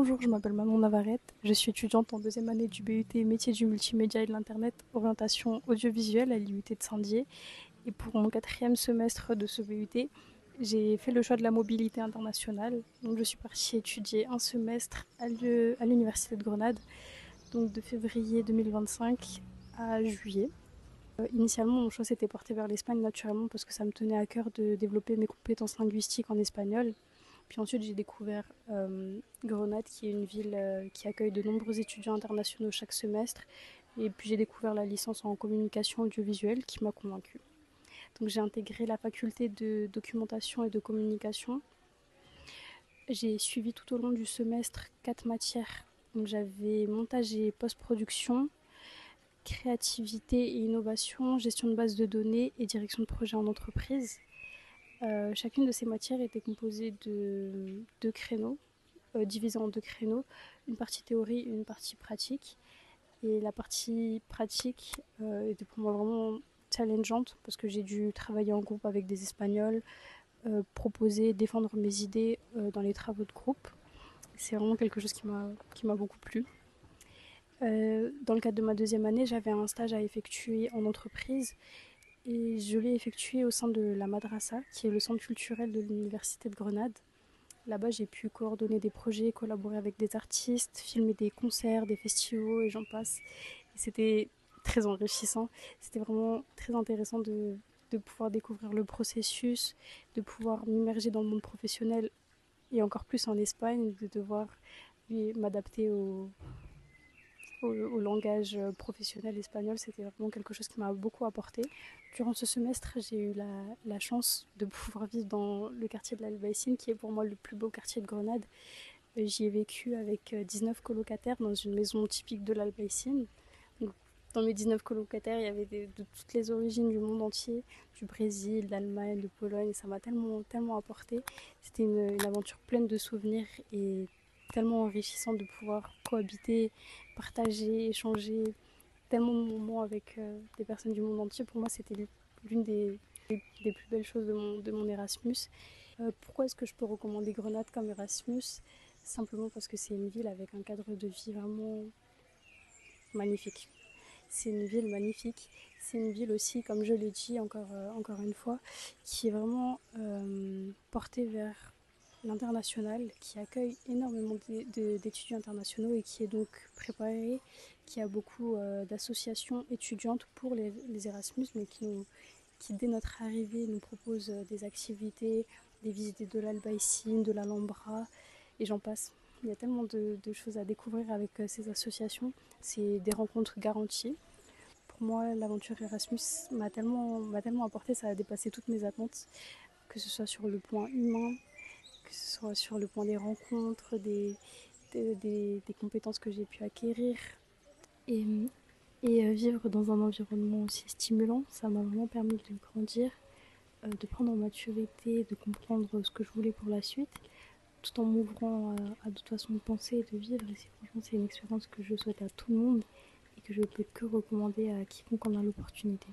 Bonjour, je m'appelle Manon Navarrete. Je suis étudiante en deuxième année du BUT Métiers du multimédia et de l'Internet, orientation audiovisuelle à l'IUT de Saint-Dié. Et pour mon quatrième semestre de ce BUT, j'ai fait le choix de la mobilité internationale. Donc je suis partie étudier un semestre à l'Université de Grenade, donc de février 2025 à juillet. Initialement, mon choix s'était porté vers l'Espagne naturellement parce que ça me tenait à cœur de développer mes compétences linguistiques en espagnol. Puis ensuite, j'ai découvert Grenade, qui est une ville qui accueille de nombreux étudiants internationaux chaque semestre. Et puis j'ai découvert la licence en communication audiovisuelle qui m'a convaincue. Donc j'ai intégré la faculté de documentation et de communication. J'ai suivi tout au long du semestre 4 matières. Donc j'avais montage et post-production, créativité et innovation, gestion de base de données et direction de projet en entreprise. Chacune de ces matières était composée de deux créneaux, divisés en deux créneaux, une partie théorie et une partie pratique. Et la partie pratique était pour moi vraiment challengeante parce que j'ai dû travailler en groupe avec des Espagnols, proposer, défendre mes idées dans les travaux de groupe. C'est vraiment quelque chose qui m'a beaucoup plu. Dans le cadre de ma deuxième année, j'avais un stage à effectuer en entreprise et je l'ai effectué au sein de la Madrasa, qui est le centre culturel de l'Université de Grenade. Là-bas, j'ai pu coordonner des projets, collaborer avec des artistes, filmer des concerts, des festivals et j'en passe. Et c'était très enrichissant. C'était vraiment très intéressant de pouvoir découvrir le processus, de pouvoir m'immerger dans le monde professionnel et encore plus en Espagne, de devoir m'adapter au langage professionnel espagnol. C'était vraiment quelque chose qui m'a beaucoup apporté. Durant ce semestre, j'ai eu la chance de pouvoir vivre dans le quartier de l'Albaïcine, qui est pour moi le plus beau quartier de Grenade. J'y ai vécu avec 19 colocataires dans une maison typique de l'Albaïcine. Dans mes 19 colocataires, il y avait de toutes les origines du monde entier, du Brésil, d'Allemagne, de Pologne, et ça m'a tellement apporté. C'était une aventure pleine de souvenirs et tellement enrichissant de pouvoir cohabiter, partager, échanger tellement de moments avec des personnes du monde entier. Pour moi, c'était l'une des plus belles choses de mon Erasmus. Pourquoi est-ce que je peux recommander Grenade comme Erasmus? Simplement parce que c'est une ville avec un cadre de vie vraiment magnifique. C'est une ville magnifique. C'est une ville aussi, comme je l'ai dit encore une fois, qui est vraiment portée vers l'international, qui accueille énormément d'étudiants internationaux et qui est donc préparée, qui a beaucoup d'associations étudiantes pour les Erasmus, mais qui dès notre arrivée nous propose des activités, des visites de l'Albaïcine, de l'Alhambra, et j'en passe. Il y a tellement de choses à découvrir avec ces associations. C'est des rencontres garanties. Pour moi, l'aventure Erasmus m'a tellement apporté, ça a dépassé toutes mes attentes, que ce soit sur le point humain, que ce soit sur le point des rencontres, des compétences que j'ai pu acquérir. Et, vivre dans un environnement aussi stimulant, ça m'a vraiment permis de grandir, de prendre en maturité, de comprendre ce que je voulais pour la suite, tout en m'ouvrant à d'autres façons de penser et de vivre. Et franchement, c'est une expérience que je souhaite à tout le monde et que je ne peux que recommander à quiconque en a l'opportunité.